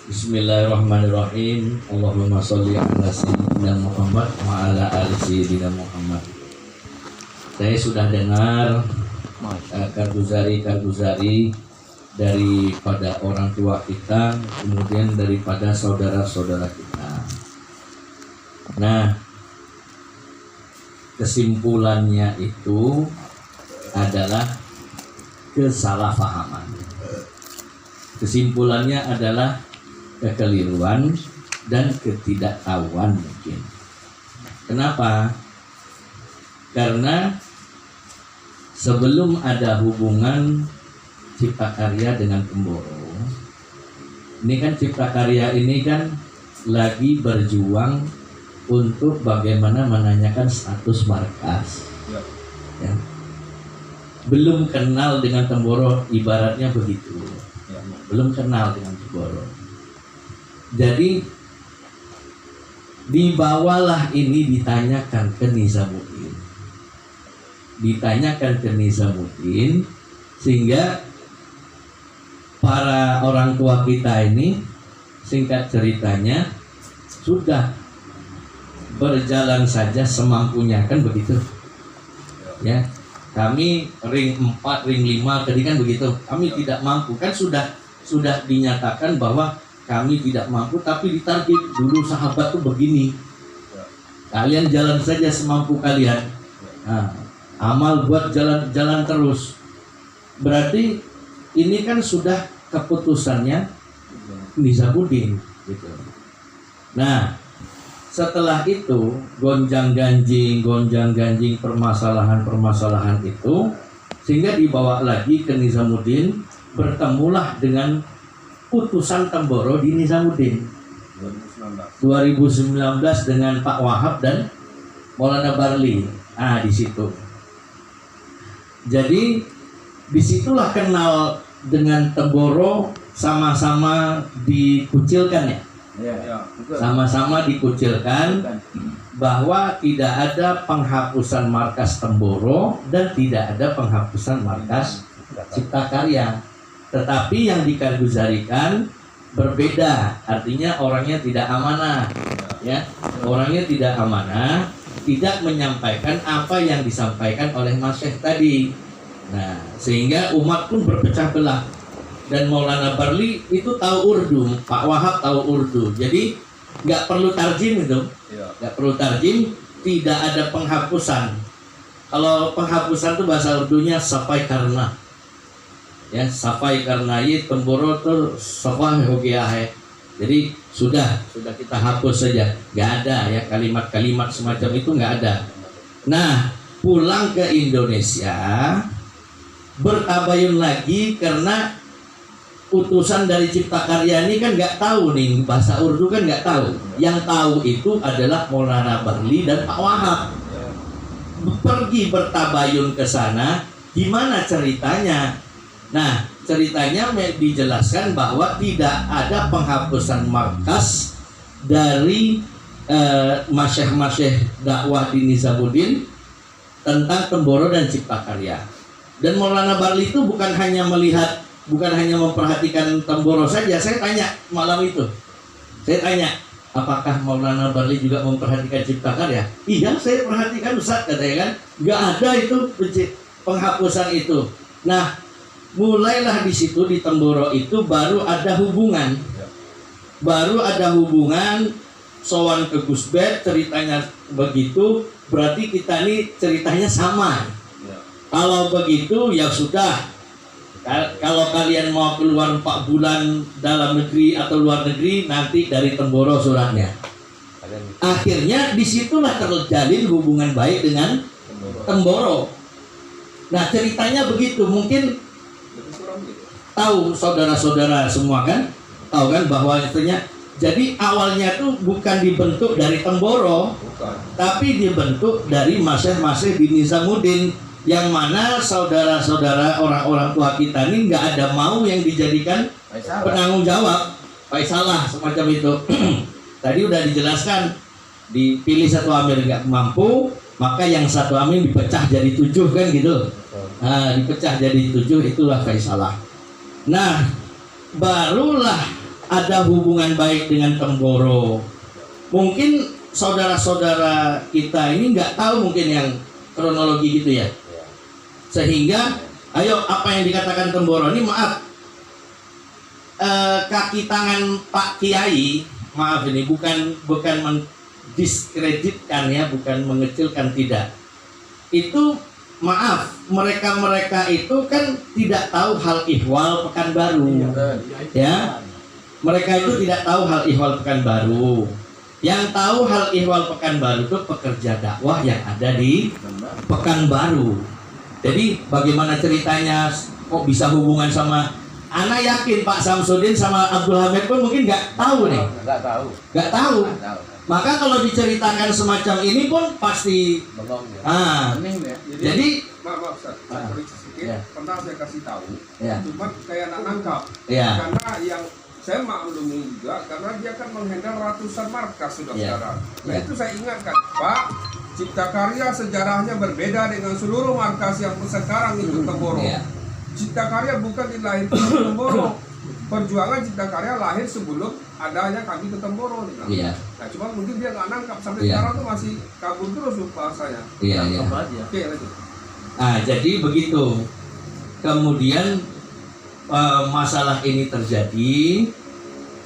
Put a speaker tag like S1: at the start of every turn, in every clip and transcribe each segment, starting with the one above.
S1: Bismillahirrahmanirrahim. Allahumma sholli ala sayyidina Muhammad wa ala ali sayyidina Muhammad. Saya sudah dengar karduzari daripada orang tua kita, kemudian daripada saudara-saudara kita. Nah, kesimpulannya itu adalah kesalahpahaman. Kesimpulannya adalah kekeliruan dan ketidaktahuan mungkin. Kenapa? Karena sebelum ada hubungan Cipta Karya dengan Temboro, ini kan Cipta Karya ini kan lagi berjuang untuk bagaimana menanyakan status markas. Ya. Belum kenal dengan Temboro, ibaratnya begitu. Belum kenal dengan Temboro. Jadi dibawalah ini ditanyakan ke Nizamuddin. Sehingga para orang tua kita ini, singkat ceritanya, sudah berjalan saja semampunya, kan begitu ya. Kami ring 4, ring 5 tadi kan begitu, kami tidak mampu, kan sudah dinyatakan bahwa kami tidak mampu, tapi ditarget dulu sahabat tuh begini, kalian jalan saja semampu kalian. Nah, amal buat jalan terus. Berarti ini kan sudah keputusannya Nizamuddin gitu. Nah, setelah itu gonjang-ganjing permasalahan itu, sehingga dibawa lagi ke Nizamuddin, bertemulah dengan utusan Temboro di Nizamuddin 2019 dengan Pak Wahab dan Maulana Barli. Ah, di situ. Jadi disitulah kenal dengan Temboro, sama-sama dikucilkan ya. Sama-sama dikucilkan bahwa tidak ada penghapusan markas Temboro dan tidak ada penghapusan markas Cipta Karya. Tetapi yang dikarduzarikan berbeda, artinya orangnya tidak amanah, ya. Orangnya tidak amanah, tidak menyampaikan apa yang disampaikan oleh Mas Syekh tadi. Nah, sehingga umat pun berpecah belah. Dan Maulana Barli itu tahu Urdu, Pak Wahab tahu Urdu, jadi nggak perlu tarjim itu, nggak perlu tarjim, tidak ada penghapusan. Kalau penghapusan itu bahasa Urdunya safai karna. Ya, safai karena ye Temboro tuh safai hogiahe. Jadi sudah kita hapus saja, nggak ada ya kalimat-kalimat semacam itu, nggak ada. Nah, pulang ke Indonesia bertabayun lagi karena utusan dari Cipta Karya ini kan nggak tahu nih bahasa Urdu, kan nggak tahu. Yang tahu itu adalah Maulana Barli dan Pak Wahab. Pergi bertabayun ke sana, gimana ceritanya? Nah, ceritanya dijelaskan bahwa tidak ada penghapusan markas dari masyayikh dakwah di Nizamuddin tentang Temboro dan Cipta Karya. Dan Maulana Barli itu bukan hanya memperhatikan Temboro saja. Saya tanya malam itu, apakah Maulana Barli juga memperhatikan Cipta Karya? Iya, saya perhatikan Ustaz, katanya kan. Nggak ada itu penghapusan itu. Nah, mulailah di situ di Temboro itu baru ada hubungan. Sowan ke Gusbet, ceritanya begitu, berarti kita ini ceritanya sama. Kalau begitu ya sudah. Kalau kalian mau keluar 4 bulan dalam negeri atau luar negeri, nanti dari Temboro suratnya. Akhirnya disitulah terjalin hubungan baik dengan Temboro. Nah, ceritanya begitu. Mungkin tahu saudara-saudara semua kan, tahu kan bahwa istilahnya, jadi awalnya tuh bukan dibentuk dari Temboro, tapi dibentuk dari masyayikh di Nizamuddin, yang mana saudara-saudara orang-orang tua kita ini nggak ada mau yang dijadikan penanggung jawab, Faisalah semacam itu. Tadi udah dijelaskan, dipilih satu amir nggak mampu, maka yang satu amir dipecah jadi 7 kan gitu. Nah, dipecah jadi 7, itulah Faisalah. Nah, barulah ada hubungan baik dengan Temboro. Mungkin saudara-saudara kita ini nggak tahu mungkin yang kronologi gitu ya. Sehingga, ayo apa yang dikatakan Temboro ini, maaf, kaki tangan Pak Kiai, maaf ini bukan mendiskreditkan ya, bukan mengecilkan, tidak. Itu maaf, mereka itu kan tidak tahu hal ihwal Pekanbaru, ya. Mereka itu tidak tahu hal ihwal Pekanbaru. Yang tahu hal ihwal Pekanbaru itu pekerja dakwah yang ada di Pekanbaru. Jadi bagaimana ceritanya, kok bisa hubungan sama, Ana yakin Pak Samsudin sama Abdul Hamid pun mungkin nggak tahu nih. Nggak tahu. Maka kalau diceritakan semacam ini pun pasti jadi
S2: maaf Ustaz, saya koreksi sedikit. Pernah saya kasih tahu, cuma kayak anak nangkap.
S1: Ya.
S2: Karena yang saya maklumi juga, karena dia kan menghandle ratusan markas sudah sekarang. Nah itu saya ingatkan, Pak, Cipta Karya sejarahnya berbeda dengan seluruh markas yang sekarang itu Temboro. Cipta Karya bukan dilahirkan di Temboro. Perjuangan Cipta Karya lahir sebelum adanya kami ke Temboro. Nah cuma mungkin dia nggak nangkap sampai sekarang tuh masih kabur terus bahasanya. Oke, lanjut.
S1: Nah jadi begitu. Kemudian masalah ini terjadi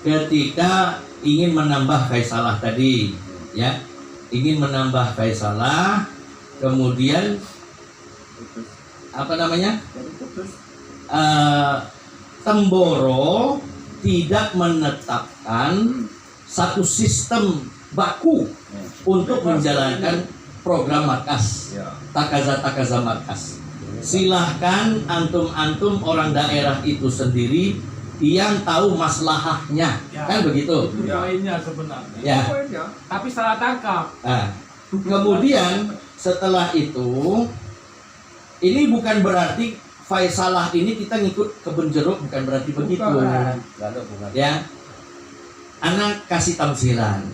S1: ketika ingin menambah Faisalah tadi, ya, ingin menambah Faisalah, kemudian apa namanya, Temboro tidak menetapkan satu sistem baku untuk menjalankan program markas, takaza markas. Silahkan antum orang daerah itu sendiri yang tahu maslahahnya, kan begitu?
S3: Poinnya sebenarnya.
S1: Ya.
S3: Tapi salah tangkap.
S1: Nah, kemudian setelah itu, ini bukan berarti Faisalah ini kita ngikut kebun jeruk, bukan berarti begitu. Ya, anak kasih tamsilan.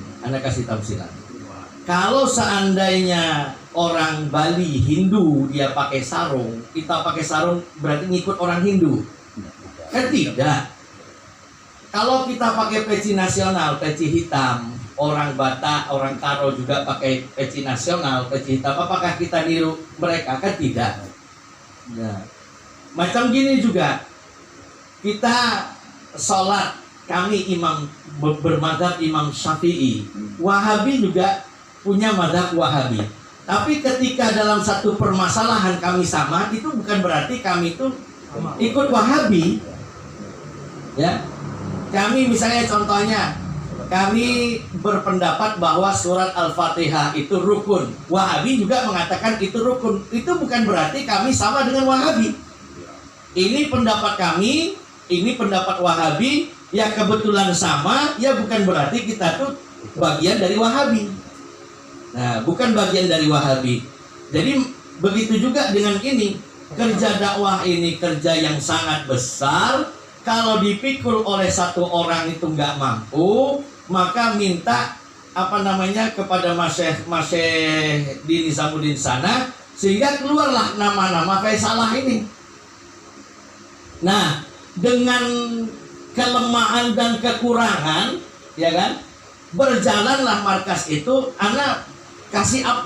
S1: Kalau seandainya orang Bali Hindu dia pakai sarung, kita pakai sarung berarti ngikut orang Hindu? Kan tidak. Kalau kita pakai peci nasional, peci hitam, orang Batak, orang Karo juga pakai peci nasional, peci hitam, apakah kita niru mereka? Kan tidak. Nah, macam gini juga, kita sholat, kami imam bermadzhab Imam Syafi'i, Wahabi juga punya madzhab Wahabi. Tapi ketika dalam satu permasalahan kami sama, itu bukan berarti kami itu ikut Wahabi. Ya, kami misalnya contohnya, kami berpendapat bahwa surat Al-Fatihah itu rukun. Wahabi juga mengatakan itu rukun. Itu bukan berarti kami sama dengan Wahabi. Ini pendapat kami, ini pendapat Wahabi, ya kebetulan sama, ya bukan berarti kita tuh bagian dari Wahabi. Nah, bukan bagian dari Wahabi. Jadi begitu juga dengan ini, kerja dakwah ini kerja yang sangat besar. Kalau dipikul oleh satu orang itu nggak mampu, maka minta kepada Mas Dini Samudin sana, sehingga keluarlah nama-nama Faisalah ini. Nah, dengan kelemahan dan kekurangan, ya kan, berjalanlah markas itu, anak kasih A+.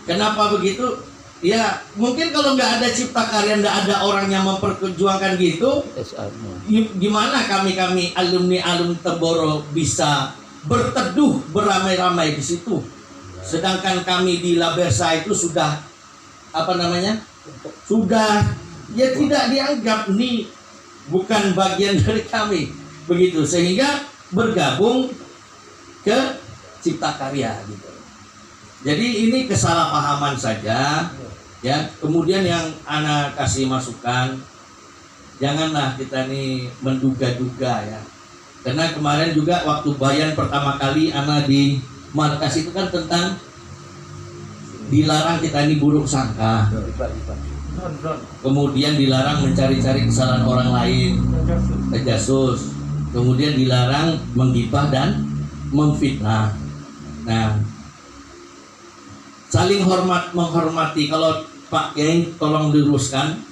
S1: Kenapa begitu? Ya mungkin kalau nggak ada Cipta Karya, nggak ada orang yang memperjuangkan gitu, gimana kami alumni Temboro bisa berteduh beramai-ramai di situ? Sedangkan kami di Labersa itu sudah ya tidak dianggap ini bukan bagian dari kami, begitu, sehingga bergabung ke Cipta Karya gitu. Jadi ini kesalahpahaman saja, ya. Kemudian yang ana kasih masukan, janganlah kita nih menduga-duga ya. Karena kemarin juga waktu bayan pertama kali ana di markas itu kan tentang dilarang kita ini buruk sangka. Kemudian dilarang mencari-cari kesalahan orang lain, tajasus. Kemudian dilarang menggibah dan memfitnah. Nah, saling menghormati. Kalau Pak Kiai tolong diluruskan,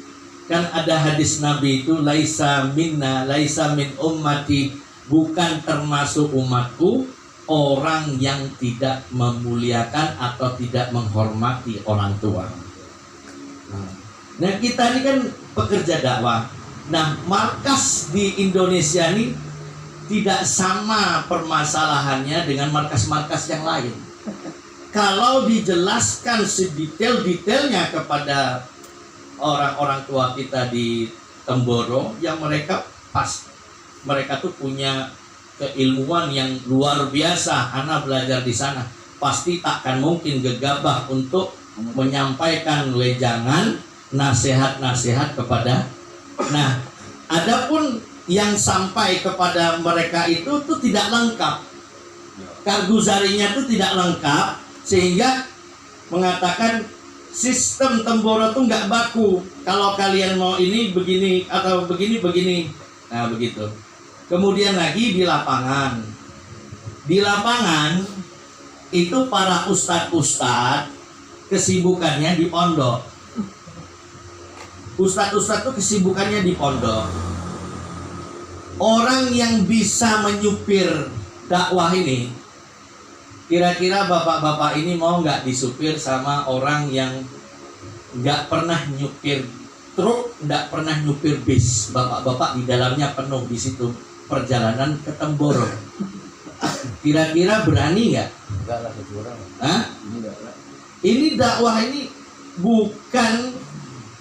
S1: kan ada hadis Nabi itu laisa minna, laisa min ummati bukan termasuk umatku orang yang tidak memuliakan atau tidak menghormati orang tua. Nah, kita ini kan pekerja dakwah. Nah, markas di Indonesia ini tidak sama permasalahannya dengan markas-markas yang lain. Kalau dijelaskan sedetail-detailnya kepada orang-orang tua kita di Temboro, yang mereka tuh punya keilmuan yang luar biasa. Ana belajar di sana, pasti takkan mungkin gegabah untuk menyampaikan wejangan nasihat-nasihat kepada. Nah, adapun yang sampai kepada mereka itu tuh tidak lengkap. Karguzarinya tuh tidak lengkap, sehingga mengatakan sistem Temboro tuh nggak baku. Kalau kalian mau ini begini atau begini. Nah, begitu. Kemudian lagi di lapangan. Di lapangan itu para ustadz kesibukannya di pondok. Ustadz itu kesibukannya di pondok. Orang yang bisa menyupir dakwah ini, kira-kira bapak-bapak ini mau nggak disupir sama orang yang nggak pernah nyupir truk, nggak pernah nyupir bis? Bapak-bapak di dalamnya penuh di situ perjalanan ke Temboro. Kira-kira berani nggak?
S4: Enggak lah, kecuali.
S1: Hah? Ini dakwah ini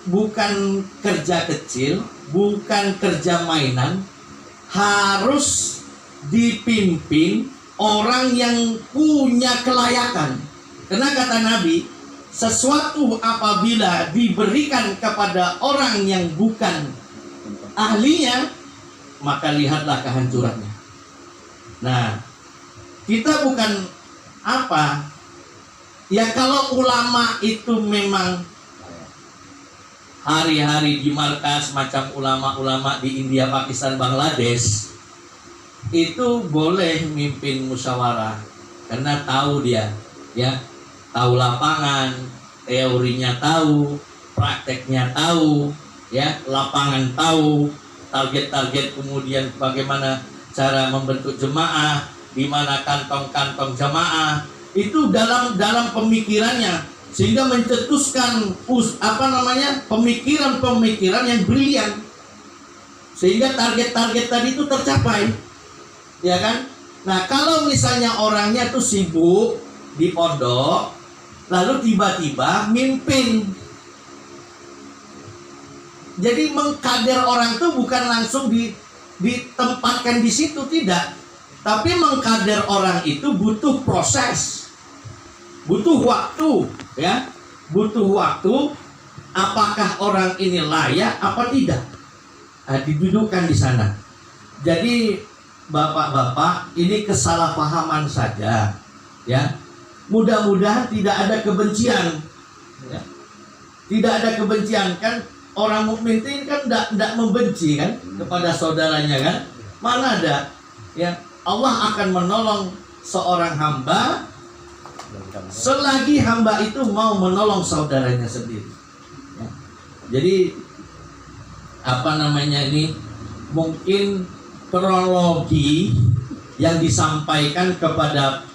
S1: bukan kerja kecil, bukan kerja mainan, harus dipimpin orang yang punya kelayakan. Karena kata Nabi, sesuatu apabila diberikan kepada orang yang bukan ahlinya, maka lihatlah kehancurannya. Nah, kita bukan apa ya, kalau ulama itu memang hari-hari di markas macam ulama-ulama di India, Pakistan, Bangladesh, itu boleh mimpin musyawarah karena tahu dia, ya, tahu lapangan, teorinya tahu, prakteknya tahu, ya, lapangan tahu, target-target, kemudian bagaimana cara membentuk jemaah, di mana kantong-kantong jemaah, itu dalam pemikirannya, sehingga mencetuskan pemikiran-pemikiran yang brilian, sehingga target-target tadi itu tercapai, ya kan? Nah, kalau misalnya orangnya tuh sibuk di pondok, lalu tiba-tiba mimpin, jadi mengkader orang tuh bukan langsung ditempatkan di situ, tidak, tapi mengkader orang itu butuh proses, butuh waktu, ya, butuh waktu. Apakah orang ini layak apa tidak? Nah, didudukkan di sana. Jadi bapak-bapak, ini kesalahpahaman saja, ya. Mudah-mudahan tidak ada kebencian, ya. Tidak ada kebencian, kan orang mukmin ini kan tidak membenci kan kepada saudaranya, kan? Mana ada, ya. Allah akan menolong seorang hamba selagi hamba itu mau menolong saudaranya sendiri, ya. Jadi ini mungkin kronologi yang disampaikan kepada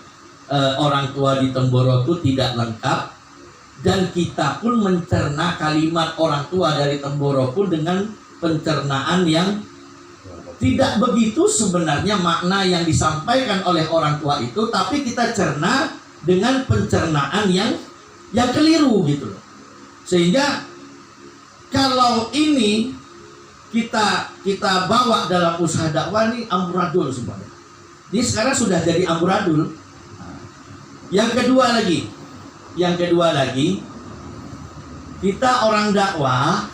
S1: orang tua di Temboro itu tidak lengkap, dan kita pun mencerna kalimat orang tua dari Temboro pun dengan pencernaan yang tidak begitu sebenarnya makna yang disampaikan oleh orang tua itu, tapi kita cerna dengan pencernaan yang keliru gitu loh. Sehingga kalau ini kita bawa dalam usaha dakwah ini amburadul semuanya. Ini sekarang sudah jadi amburadul. Yang kedua lagi, kita orang dakwah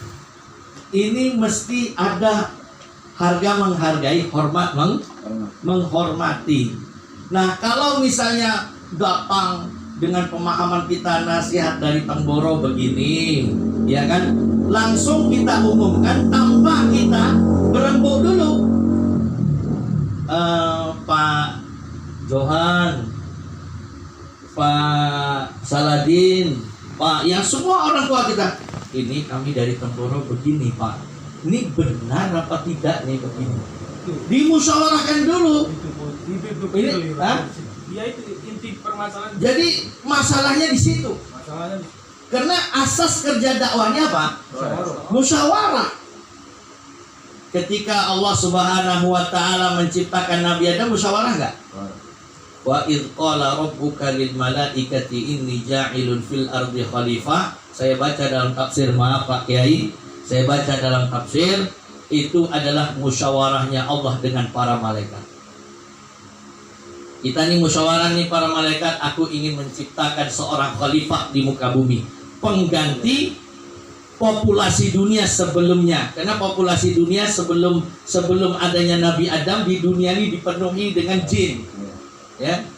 S1: ini mesti ada harga menghargai, hormat menghormati. Nah, kalau misalnya datang dengan pemahaman kita nasihat dari Temboro begini, ya kan, langsung kita umumkan tanpa kita berembuk dulu. Pak Johan, Pak Saladin, Pak, yang semua orang tua kita, ini kami dari Temboro begini Pak, ini benar apa tidak nih begini? Dimusyawarahkan dulu.
S3: Ini,
S1: Hah?
S3: ya itu inti permasalahan.
S1: Jadi masalahnya di situ.
S3: Masalahnya
S1: Karena asas kerja dakwahnya apa? Musyawarah. Ketika Allah Subhanahu wa taala menciptakan Nabi Adam, musyawarah enggak? Wa idz qala rabbuka lil malaikati inni ja'ilun fil ardi khalifah. Saya baca dalam tafsir, maaf Pak Kiai, saya baca dalam tafsir itu adalah musyawarahnya Allah dengan para malaikat. Kita nih musyawarah nih para malaikat, aku ingin menciptakan seorang khalifah di muka bumi, pengganti populasi dunia sebelumnya. Karena populasi dunia sebelum adanya Nabi Adam di dunia ini dipenuhi dengan jin. Ya.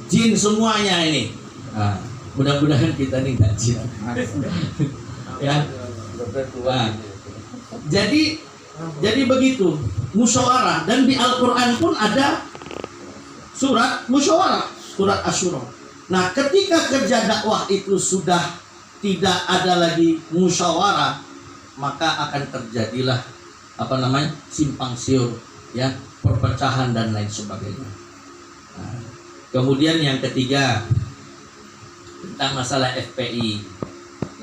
S1: Jin semuanya ini. Nah, mudah-mudahan kita nih enggak jin. Ya. Nah, jadi begitu musyawarah, dan di Al-Qur'an pun ada surat musyawarah, surat Asy-Syura. Nah, ketika kerja dakwah itu sudah tidak ada lagi musyawarah, maka akan terjadilah simpang siur, ya, perpecahan dan lain sebagainya. Nah, kemudian yang ketiga tentang masalah FPI,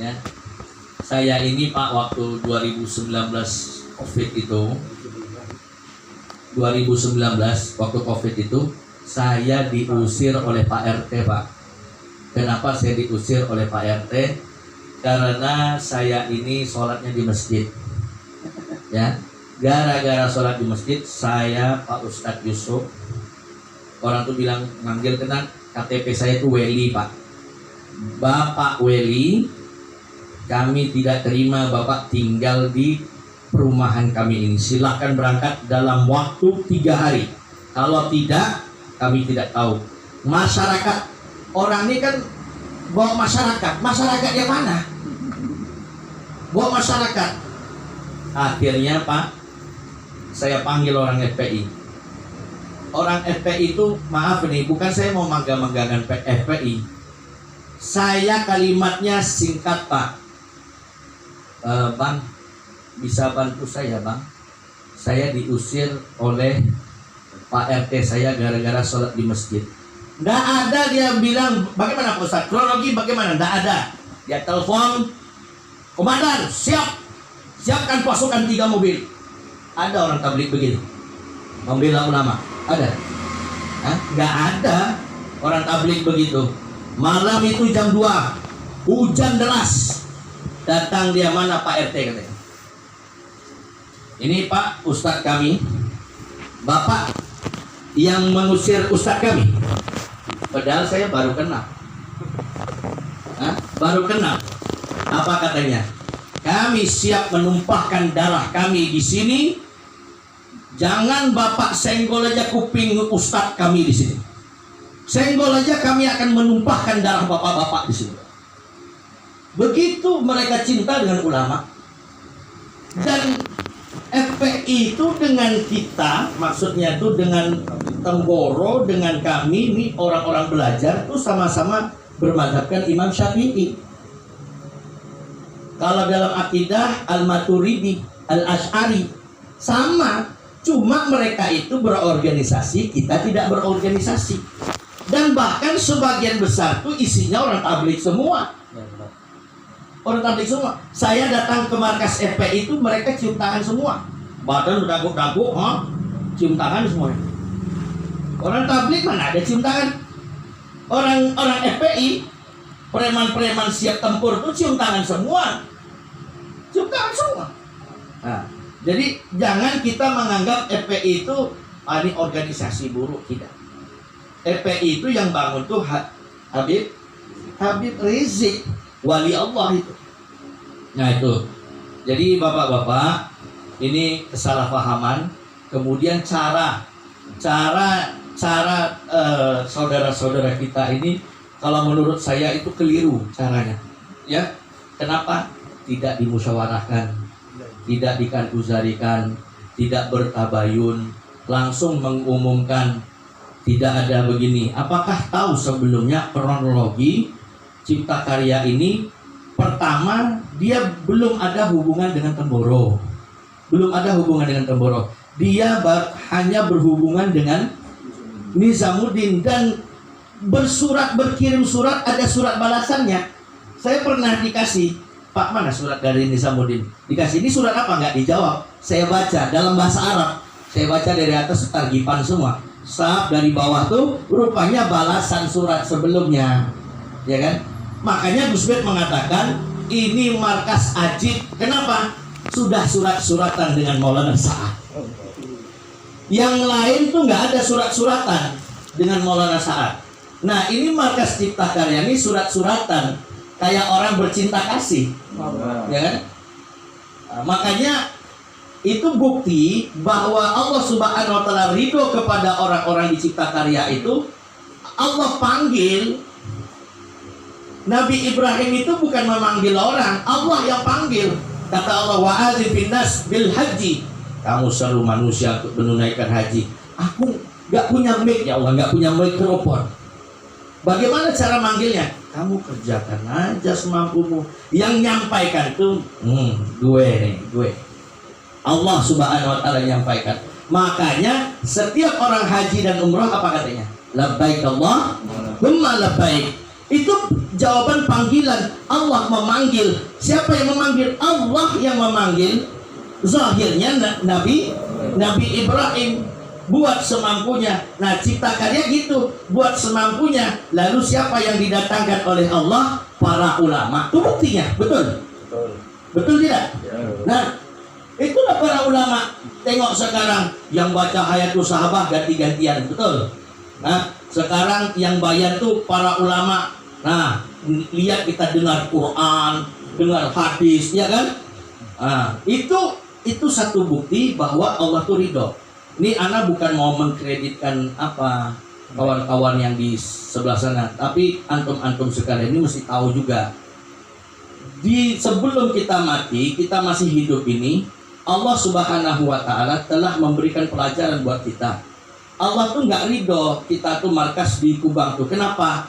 S1: ya. Saya ini Pak, waktu 2019 Covid itu, 2019 waktu Covid itu saya diusir oleh Pak RT, Pak. Kenapa saya diusir oleh Pak RT? Karena saya ini sholatnya di masjid, ya. Gara-gara sholat di masjid, saya Pak Ustadz Yusuf, orang tuh bilang, manggil kenal KTP saya itu Weli, Pak. Bapak Weli, kami tidak terima Bapak tinggal di perumahan kami ini. Silahkan berangkat dalam waktu 3 hari. Kalau tidak, kami tidak tahu. Masyarakat, orang ini kan bawa masyarakat yang mana? Bawa masyarakat. Akhirnya Pak, saya panggil orang FPI. Orang FPI itu, maaf nih, bukan saya mau mangga-manggakan FPI. Saya kalimatnya singkat, Pak. Bang, bisa bantu saya, Bang? Saya diusir oleh Pak RT saya gara-gara sholat di masjid. Nggak ada dia bilang, bagaimana Pak Ustadz? Kronologi bagaimana? Nggak ada. Dia telepon, komandan, siapkan pasukan 3 mobil. Ada orang tabligh begitu, membela ulama? Ada? Hah? Nggak ada orang tabligh begitu. Malam itu jam 2, hujan deras. Datang dia, mana Pak RT katanya. Ini Pak Ustadz kami, Bapak yang mengusir Ustadz kami. Padahal saya baru kenal. Baru kenal. Apa katanya? Kami siap menumpahkan darah kami di sini. Jangan Bapak senggol aja kuping Ustadz kami di sini. Senggol aja kami akan menumpahkan darah bapak-bapak di sini. Begitu mereka cinta dengan ulama. Dan FPI itu dengan kita, maksudnya itu dengan Tenggoro, dengan kami ini orang-orang belajar itu sama-sama bermadzhabkan Imam Syafi'i. Kalau dalam akidah Al-Maturidi, Al-Asy'ari sama, cuma mereka itu berorganisasi, kita tidak berorganisasi. Dan bahkan sebagian besar itu isinya orang tabligh semua. Orang tabligh semua. Saya datang ke markas FPI itu mereka cium tangan semua. Badan berdaguk-daguk, cium tangan semuanya. Orang tabligh mana ada cium tangan? Orang FPI, preman-preman siap tempur itu cium tangan semua. Cium tangan semua. Nah, jadi jangan kita menganggap FPI itu ini organisasi buruk, tidak. FPI itu yang bangun tuh Habib Rizik, wali Allah itu. Nah itu. Jadi bapak-bapak, ini kesalahpahaman. Kemudian cara saudara-saudara kita ini, kalau menurut saya itu keliru caranya. Ya, kenapa? Tidak dimusyawarahkan, tidak dikanuzarikan, tidak bertabayun, langsung mengumumkan. Tidak ada begini. Apakah tahu sebelumnya kronologi Cipta Karya ini? Pertama, dia belum ada hubungan dengan Temboro. Belum ada hubungan dengan Temboro. dia hanya berhubungan dengan Nizamuddin dan berkirim surat, ada surat balasannya. Saya pernah dikasih, Pak, mana surat dari Nizamuddin? Dikasih, ini surat apa? Nggak dijawab. Saya baca dalam bahasa Arab. Saya baca dari atas targipan semua. Sab dari bawah tuh rupanya balasan surat sebelumnya, ya kan? Makanya Gus Bet mengatakan ini markas Ajib. Kenapa? Sudah surat-suratan dengan Maulana Sa'ad. Yang lain tuh nggak ada surat-suratan dengan Maulana Sa'ad. Nah, ini markas Cipta Karya ini surat-suratan kayak orang bercinta kasih, ya kan? Nah, makanya itu bukti bahwa Allah Subhanahu Wa Taala ridho kepada orang-orang di Cipta Karya itu. Allah panggil Nabi Ibrahim itu bukan memanggil orang, Allah yang panggil. Kata Allah, wa'adzin finnas bil haji. Kamu seru manusia untuk menunaikan haji. Aku nggak punya mic, ya Allah, nggak punya mikrofon. Bagaimana cara manggilnya? Kamu kerjakan aja semampumu. Yang nyampaikan tuh gue. Allah Subhanahu Wa Taala nyampaikan. Makanya setiap orang haji dan umrah apa katanya? Labbaik Allahumma labbaik. Itu jawaban panggilan. Allah memanggil. Siapa yang memanggil? Allah yang memanggil. Zahirnya Nabi Ibrahim buat semampunya. Nah, Cipta Karya gitu, buat semampunya. Lalu siapa yang didatangkan oleh Allah? Para ulama. Itu buktinya, betul? Betul tidak? Nah, itulah para ulama. Tengok sekarang yang baca Hayatus Sahabah ganti-gantian, betul? Nah, sekarang yang bayan tuh para ulama. Nah, lihat kita dengar Quran, dengar hadis, ya kan? Nah, itu satu bukti bahwa Allah tuh ridho. Ini Ana bukan mau mengkreditkan apa kawan-kawan yang di sebelah sana, tapi antum-antum sekalian ini mesti tahu juga. Sebelum kita mati, kita masih hidup ini, Allah Subhanahu Wa Taala telah memberikan pelajaran buat kita. Allah tuh nggak ridho kita tuh markas di Kubang tuh. Kenapa?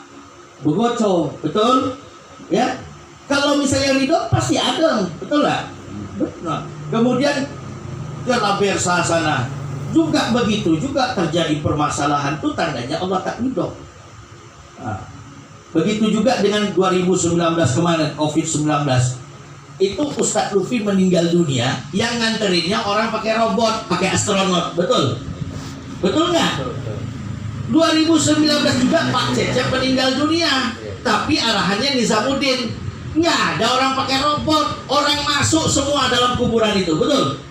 S1: Begoco, betul? Ya. Kalau misalnya ridho pasti adem, betul nggak? Nah, kemudian ke Labersa sana juga begitu, juga terjadi permasalahan, itu tandanya Allah tak ridho. Nah, begitu juga dengan 2019 kemarin, COVID-19. Itu Ustadz Lufi meninggal dunia, yang nganterinnya orang pakai robot, pakai astronot, betul? Betul nggak? 2019 juga Pak Cecep meninggal dunia, tapi arahannya Nizamuddin. Nggak ada orang pakai robot, orang masuk semua dalam kuburan itu, betul?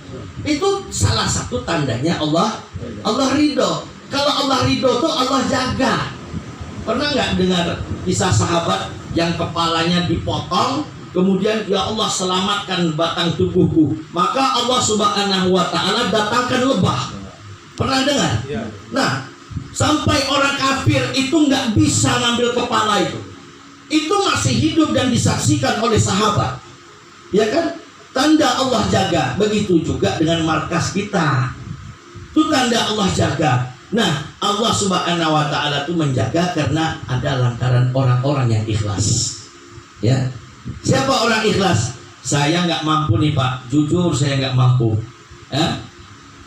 S1: Itu salah satu tandanya Allah ridho. Kalau Allah ridho tuh Allah jaga. Pernah nggak dengar kisah sahabat yang kepalanya dipotong, kemudian ya Allah selamatkan batang tubuhku, maka Allah Subhanahu Wa Taala datangkan lebah. Pernah dengar? Nah, sampai orang kafir itu nggak bisa ngambil kepala itu masih hidup dan disaksikan oleh sahabat, ya kan? Tanda Allah jaga. Begitu juga dengan markas kita, itu tanda Allah jaga. Nah, Allah Subhanahu Wa Taala itu menjaga karena ada lantaran orang-orang yang ikhlas. Ya, siapa orang ikhlas? Saya nggak mampu nih Pak, jujur saya nggak mampu. Ya,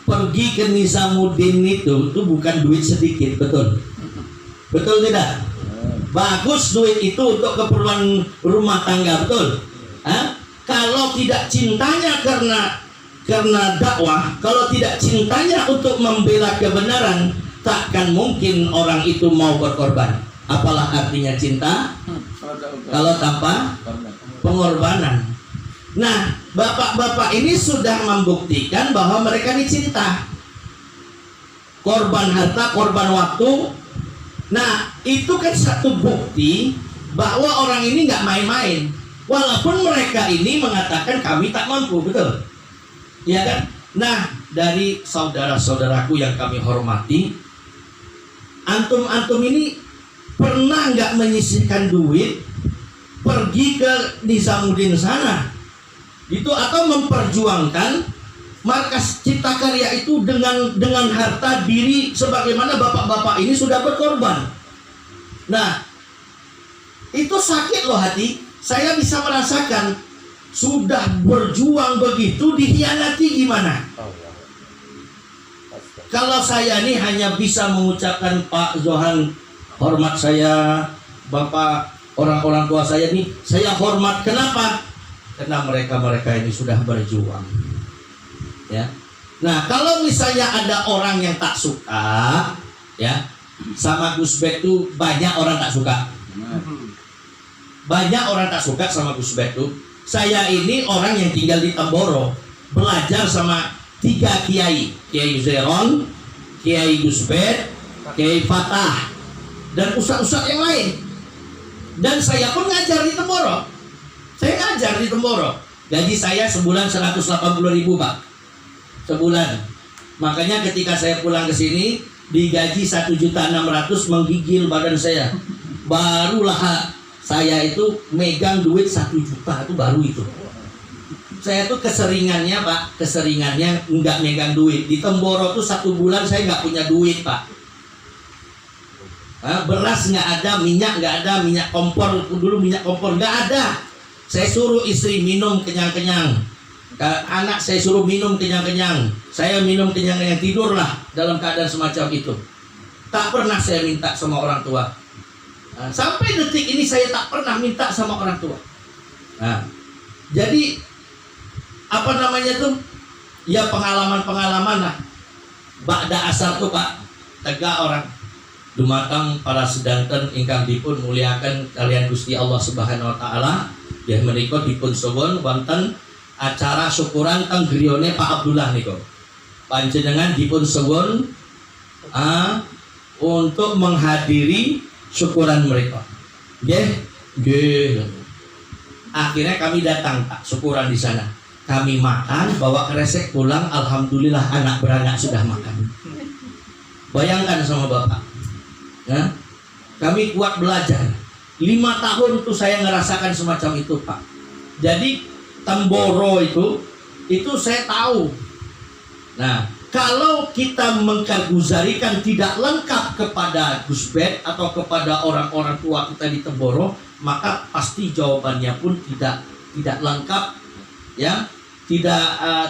S1: pergi ke Nizamuddin itu bukan duit sedikit, betul? Betul tidak? Bagus duit itu untuk keperluan rumah tangga, betul? Kalau tidak cintanya karena dakwah, kalau tidak cintanya untuk membela kebenaran, takkan mungkin orang itu mau berkorban. Apalah artinya cinta kalau tanpa pengorbanan. Nah, bapak-bapak ini sudah membuktikan bahwa mereka dicinta. Korban harta, korban waktu. Nah, itu kan satu bukti bahwa orang ini nggak main-main. Walaupun mereka ini mengatakan kami tak mampu, betul? Ya kan? Nah, dari saudara-saudaraku yang kami hormati, antum-antum ini pernah nggak menyisihkan duit pergi ke Nizamuddin sana? Itu atau memperjuangkan markas Cipta Karya itu dengan harta diri sebagaimana bapak-bapak ini sudah berkorban. Nah, itu sakit loh hati. Saya bisa merasakan sudah berjuang begitu dikhianati gimana? Kalau saya ini hanya bisa mengucapkan Pak Zohan, hormat saya, Bapak, orang-orang tua saya nih, saya hormat. Kenapa? Karena mereka ini sudah berjuang. Ya. Nah, kalau misalnya ada orang yang tak suka, ya, sama Gus Bek tuh banyak orang tak suka. Banyak orang tak suka sama Gus Bek tuh. Saya ini orang yang tinggal di Temboro, belajar sama 3 kiai, Kiai Zeron, Kiai Gus Bek, Kiai Fatah, dan ustaz-ustaz yang lain. Dan saya pun ngajar di Temboro. Saya ngajar di Temboro. Gaji saya sebulan 180.000, Pak. Sebulan. Makanya ketika saya pulang ke sini, digaji 1.600.000, menggigil badan saya. Barulah saya itu megang duit 1 juta, itu baru itu. Saya tuh keseringannya, Pak, keseringannya nggak megang duit. Di Temboro tuh 1 bulan saya nggak punya duit, Pak. Beras nggak ada, minyak nggak ada, minyak kompor dulu, minyak kompor nggak ada. Saya suruh istri minum kenyang-kenyang, anak saya suruh minum kenyang-kenyang, saya minum kenyang-kenyang, tidurlah dalam keadaan semacam itu. Tak pernah saya minta sama orang tua. Sampai detik ini saya tak pernah minta sama orang tua. Jadi apa namanya tuh? Ya pengalaman-pengalaman lah. Ba'da asar tuh, Pak, tegak orang. Dumateng para sedanten ingkang dipun muliakan kalian Gusti Allah Subhanahu wa taala, ya menika dipun suwun wonten acara syukuran teng griyane Pak Abdullah niku. Panjenengan dipun suwun untuk menghadiri syukuran mereka. Nggih. Akhirnya kami datang, Pak, syukuran di sana. Kami makan, bawa kresek pulang, alhamdulillah anak beranak sudah makan. Bayangkan sama Bapak. Ya, kami kuat belajar. 5 tahun itu saya ngerasakan semacam itu, Pak. Jadi Temboro itu saya tahu. Nah, kalau kita mengkarguzarikan tidak lengkap kepada Gus Bek atau kepada orang-orang tua kita di Temboro, maka pasti jawabannya pun tidak lengkap, ya,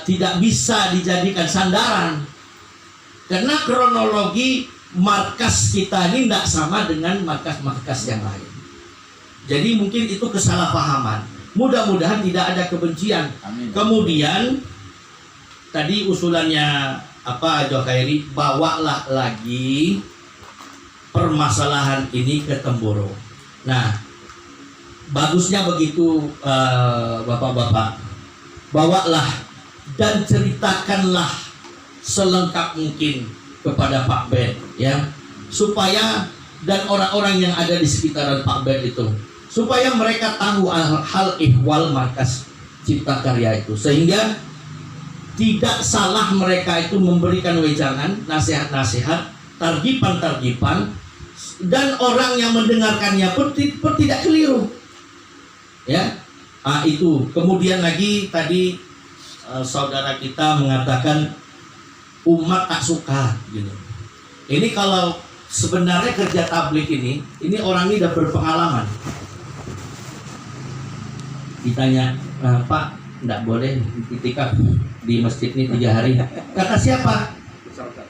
S1: tidak bisa dijadikan sandaran. Karena kronologi markas kita ini tidak sama dengan markas-markas yang lain. Jadi mungkin itu kesalahpahaman. Mudah-mudahan tidak ada kebencian. Amin. Kemudian tadi usulannya apa, Jo Khairi, bawalah lagi permasalahan ini ke Temboro. Nah, bagusnya begitu, bapak-bapak, bawalah dan ceritakanlah selengkap mungkin kepada Pak Ben, ya, supaya dan orang-orang yang ada di sekitaran Pak Ben itu, supaya mereka tahu hal ihwal markas Cipta Karya itu, sehingga tidak salah mereka itu memberikan wejangan, nasihat-nasihat, targipan-targipan, dan orang yang mendengarkannya pun tidak keliru, ya. Itu kemudian lagi tadi saudara kita mengatakan umat tak suka gitu. Ini kalau sebenarnya kerja tablik ini orang ini udah berpengalaman. Ditanya, Pak, enggak boleh itikaf di masjid ini 3 hari. Kata siapa?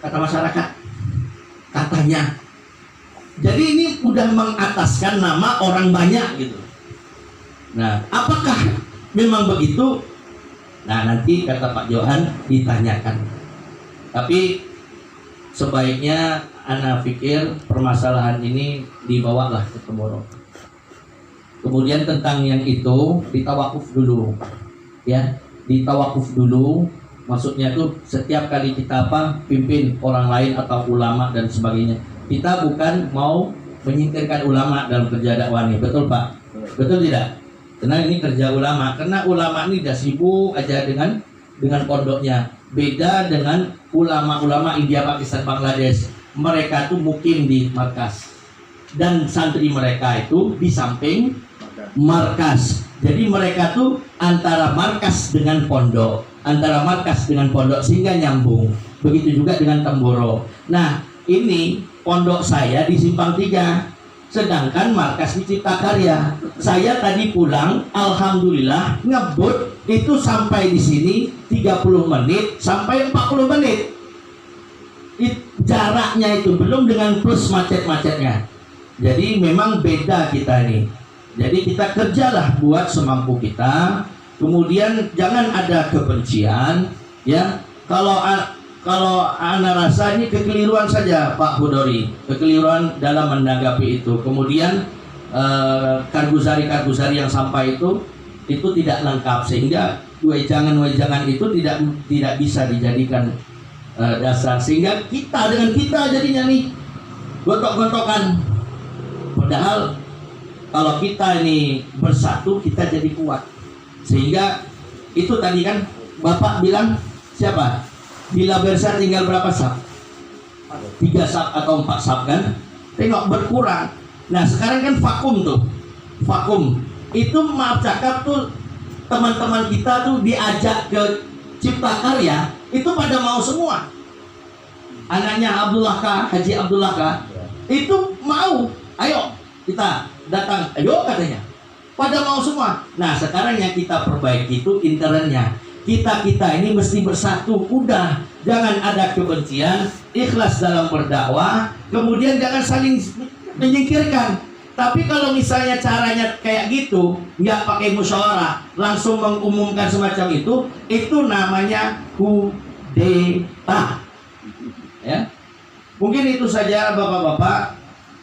S1: Kata masyarakat. Katanya. Jadi ini udah mengataskan nama orang banyak gitu. Nah, apakah memang begitu? Nah, nanti kata Pak Johan ditanyakan. Tapi sebaiknya ana pikir permasalahan ini dibawalah ke Temboro. Kemudian tentang yang itu ditawakuf dulu, ya, ditawakuf dulu. Maksudnya tuh setiap kali kita pimpin orang lain atau ulama dan sebagainya, kita bukan mau menyingkirkan ulama dalam kerja dakwah ini, betul Pak? Betul tidak? Karena ini kerja ulama, karena ulama ini udah sibuk aja dengan pondoknya. Beda dengan ulama-ulama India, Pakistan, Bangladesh. Mereka tuh mukim di markas, dan santri mereka itu di samping markas. Jadi mereka tuh antara markas dengan pondok, sehingga nyambung. Begitu juga dengan Temboro. Nah, ini pondok saya di Simpang 3, sedangkan markas di Cipta Karya. Saya tadi pulang, alhamdulillah ngebut itu sampai di sini 30 menit sampai 40 menit. jaraknya itu belum dengan plus macet-macetnya. Jadi memang beda kita ini. Jadi kita kerjalah buat semampu kita. Kemudian jangan ada kebencian, ya. Kalau Ana rasa ini kekeliruan saja Pak Hudori, kekeliruan dalam menanggapi itu. Kemudian karguzari yang sampai itu tidak lengkap, sehingga wejangan itu tidak bisa dijadikan dasar, sehingga kita dengan kita jadinya nih gontok-gontokan. Padahal kalau kita ini bersatu, kita jadi kuat. Sehingga itu tadi kan Bapak bilang siapa? Bila Bersa tinggal berapa sab? 3 sab atau 4 sab kan? Tengok berkurang. Nah sekarang kan vakum tuh. Vakum. Itu maaf cakap tuh, teman-teman kita tuh diajak ke Cipta Karya, itu pada mau semua. Anaknya Abdullah Kah, Haji Abdullah Kah, itu mau. Ayo kita datang, ayo katanya. Pada mau semua. Nah sekarang yang kita perbaiki itu internnya. Kita ini mesti bersatu. Udah, jangan ada kebencian, ikhlas dalam berdakwah, kemudian jangan saling menyingkirkan. Tapi kalau misalnya caranya kayak gitu, nggak pakai musyawarah, langsung mengumumkan semacam itu namanya kudeta. Ya, mungkin itu saja Bapak-bapak.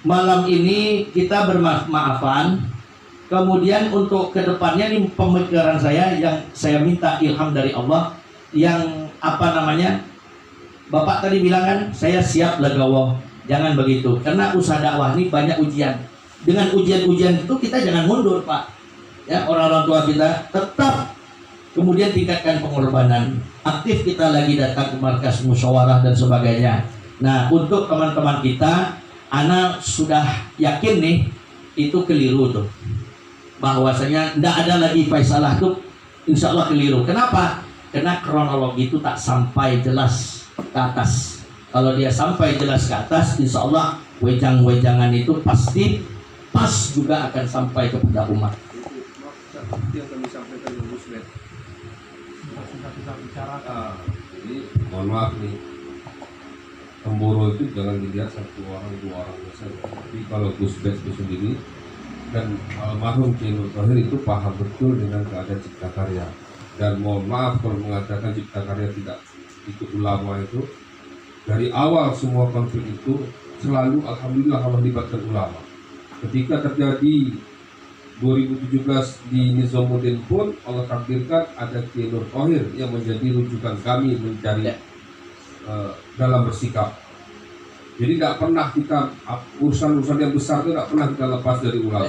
S1: Malam ini kita bermaaf-maafan. Kemudian untuk kedepannya nih pemikiran saya yang saya minta ilham dari Allah, yang Bapak tadi bilang kan, saya siap legowo. Jangan begitu, karena usaha dakwah ini banyak ujian. Dengan ujian-ujian itu kita jangan mundur Pak. Ya, orang-orang tua kita tetap kemudian tingkatkan pengorbanan. Aktif kita lagi datang ke markas musyawarah dan sebagainya. Nah untuk teman-teman kita, Ana sudah yakin nih itu keliru tuh. Bahwasanya tidak ada lagi Faisalah tuh, insya Allah keliru. Kenapa? Karena kronologi itu tak sampai jelas ke atas. Kalau dia sampai jelas ke atas, insya Allah wejang-wejangan itu pasti pas juga akan sampai kepada umat.
S2: Itu yang kami sampaikan di Gusbed. Jadi mohon maaf nih, Temboro itu jangan dilihat 1 orang 2 orang saja. Tapi kalau Gusbed itu sendiri dan almarhum Kiai Nur Thohir itu paham betul dengan keadaan Cipta Karya. Dan mohon maaf kalau mengatakan Cipta Karya tidak ikut ulama itu. Dari awal semua konflik itu selalu alhamdulillah Allah libatkan ulama. Ketika terjadi 2017 di Nizamuddin pun Allah takdirkan ada Kiai Nur Thohir yang menjadi rujukan kami mencari dalam bersikap. Jadi tidak pernah kita urusan-urusan yang besar itu tidak pernah kita lepas dari ulama.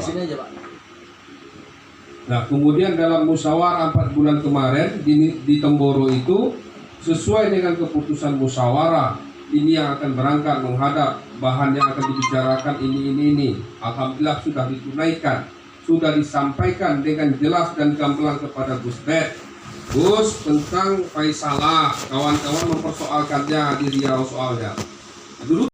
S2: Nah kemudian dalam musyawarah 4 bulan kemarin di Temboro itu, sesuai dengan keputusan musyawarah, ini yang akan berangkat menghadap, bahan yang akan dibicarakan ini. Alhamdulillah sudah ditunaikan, sudah disampaikan dengan jelas dan gamblang kepada Gus Bed. Gus, tentang Faisalah, kawan-kawan mempersoalkannya di Riau soalnya. Dulu